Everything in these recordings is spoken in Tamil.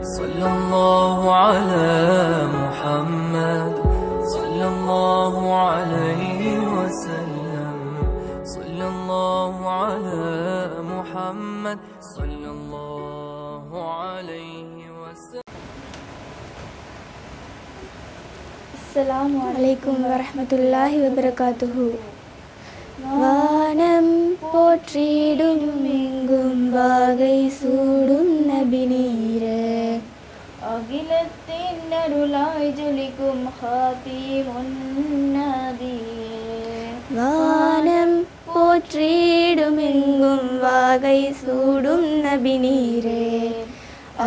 صلى الله على محمد صلى الله عليه وسلم صلى الله على محمد صلى الله عليه وسلم. அஸ்ஸலாமு அலைக்கும் வரஹ்மத்துல்லாஹி வபரகாத்துஹு. வானம் போற்றிடும் எங்கும் வாகை சூடும் நபி நீரே, அகிலத்தின் அருளாய் ஜொலிக்கும் ஹாத்திமுன் நபியே. வானம் போற்றிடும் எங்கும் வாகை சூடும் நபி நீரே,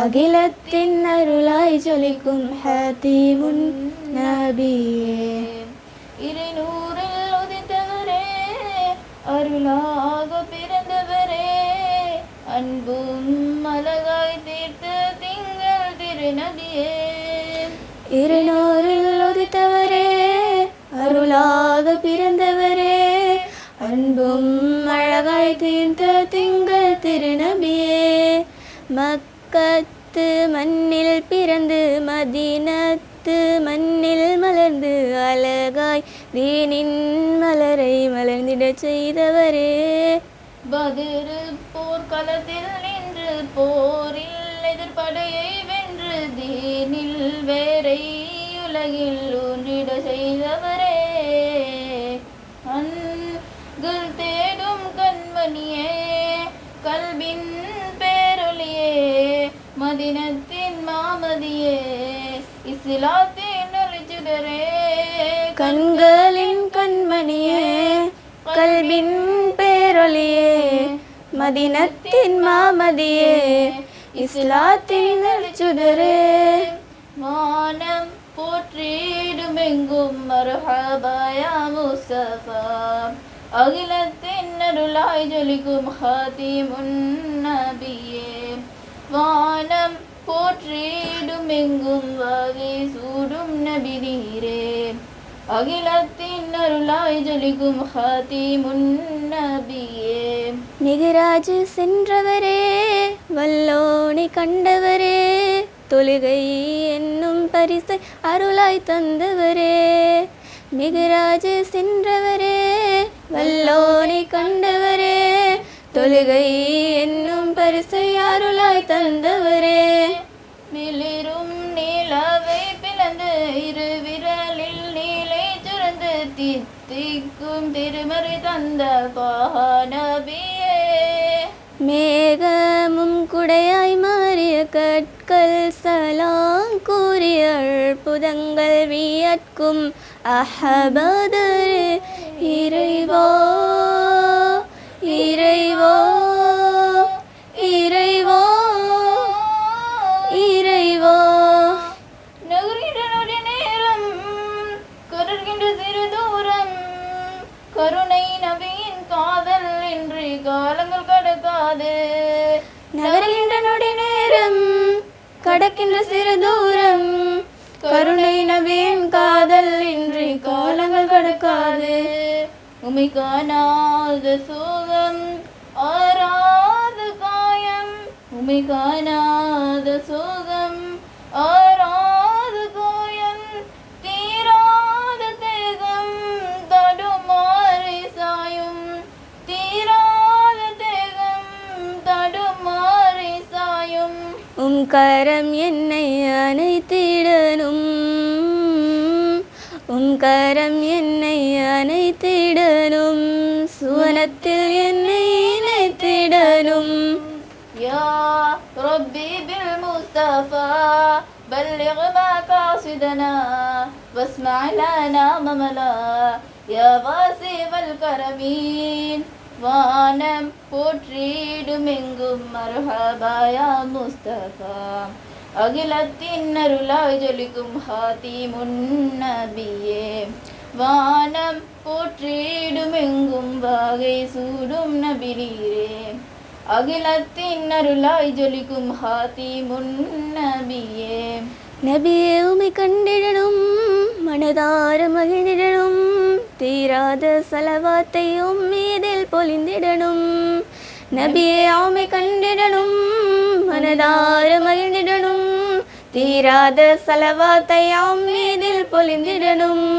அகிலத்தின் அருளாய் ஜொலிக்கும் ஹாத்திமுன் நபியே. இருநூறில் உதித்தவரே, அருளாக பிறந்தவரே, அன்பும் அழகாய் தீர்த்த திங்கள் திருநபியே. இருநூறில் உதித்தவரே, அருளாக பிறந்தவரே, அன்பும் அழகாய் தீர்த்த திங்கள் திருநபியே. மக்கத்து மண்ணில் பிறந்து மதீனத்து மண்ணில் மலர்ந்து அழகாய் தீனின் மலரை மலர்ந்திடச் செய்தவரே. பத்ர் போர்க்களத்தில் நின்று போரில் எதிர்படையை வென்று தீனில் வேரை உலகில் ஊன்றிட செய்தவரே. அன்கள் தேடும் கண்மணியே, கல்வின் பேரொளியே, மதினத்தின் மாமதியே, இஸ்லாத்தின் ஒளிச்சுடரே. கண்களின் கண்மணியே, கல்வின் பேரொளியே, மதினத்தின் மாமதியே, இஸ்லாத்தின் ஒளிச்சுடரே. வானம் போற்றிடும் எங்கும் மர்ஹபா யா முஸ்தபா, அகிலத்தின் அருளாய் ஜொலிக்கும் ஹாத்திமுன் நபியே. வானம் போற்றிடும் எங்கும் வாகை சூடும் நபி நீரே, அகிலத்தின் அருளாய் ஜொலிக்கும் ஹாத்திமுன் நபியே. மிகராஜ் சென்றவரே, வல்லோனை கண்டவரே, தொழுகை என்னும் பரிசை அருளாய் தந்தவரே. மிகராஜ் சென்றவரே, வல்லோனை கண்டவரே, தொழுகை என்னும் பரிசை அருளாய் தந்தவரே. மிளிரும் நீலாவை பிளந்து இரு விரலில் நீலை சுரந்து தித்திக்கும் திருமறை தந்த நபியே. மேகமும் குடையாய் மாறிய கற்கள் சலாம் கூறிய அற்புதங்கள் வியட்கும் அஹபதர் இறைவா இறைவா இறைவா இறைவா. நகரிட நேரம் கருகின்ற சிறு தூரம், கருணை நபியின் காதல் என்று காலங்கள் கடக்காது. நகர்கின்ற நொடி நேரம் கடக்கின்ற சிறு தூரம், கருணை நபியின் காதல் என்று காலங்கள் கடக்காது. உமை காணாத சோகம் ஆறாத காயம், உமை காணாத சோகம் ஆறாத காயம், தீராத தேகம் தடுமாறி சாயும், தீராத தேகம் தடுமாறி சாயும். கரம் என்னை அணைத்திடனும், கரம் என்னை அணைத்திடனும், சுவனத்தில் என்னை இணைத்திடனும். யா ரப்பி பில் முஸ்தபா பல்லிக் மகாசிதனா வஸ்மா' லனா மமலா யா வாசிவல் கரமீன். வானம் போற்றிடும் எங்கும் மர்ஹபா யா முஸ்தபா, அகிலத்தின் அருளாய் ஜொலிக்கும் ஹாத்திமுன் நபியே. வானம் போற்றிடும் எங்கும் வாகை சூடும் நபி நீரே, அகிலத்தின் அருளாய் ஜொலிக்கும் ஹாத்திமுன் நபியே. நபியே உமை கண்டிடனும், மனதார மகிழ்ந்திடனும், தீராத சலவாத்தை மீதில் பொழிந்திடனும். நபியே உமை கண்டிடனும், மனதார மகிழ்ந்திடனும், தீராத சலவாத்தையாம் மீதில் பொழிந்திடனும்.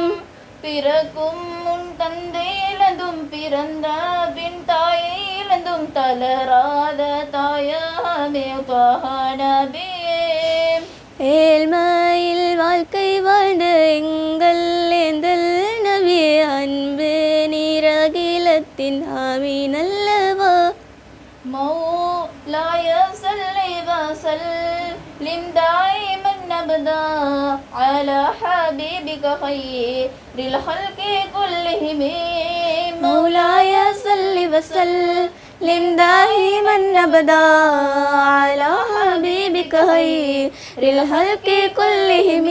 பிறக்கும் முன் தந்தை இழந்தும் பிறந்த பின் தாயை இழந்தும் தளராத தாயாமே நபியே. ஏழ்மையில் வாழ்க்கை வாழ்ந்த எங்கள் ஏந்தல் நபி அன்பு நீரகிலத்தின் ஆமீன் அல்லவா. مولاي صل وسلم دائما ابدا على حبيبك خير الخلق كلهم. مولاي صل وسلم دائما ابدا على حبيبك خير الخلق كلهم.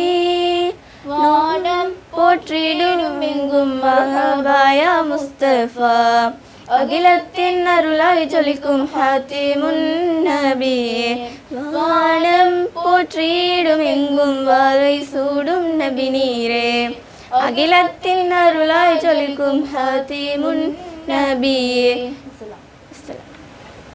வானம் போற்றிடும் எங்கும் மஹபாயா முஸ்தபா அகிலத்தின் அருளாய் ஜொலிக்கும் ஹாத்திமுன் நபியே. வானம் போற்றிடும் எங்கும் வாகை சூடும் நபி நீரே. அகிலத்தின் அருளாய் ஜொலிக்கும் ஹாத்திமுன் நபியே.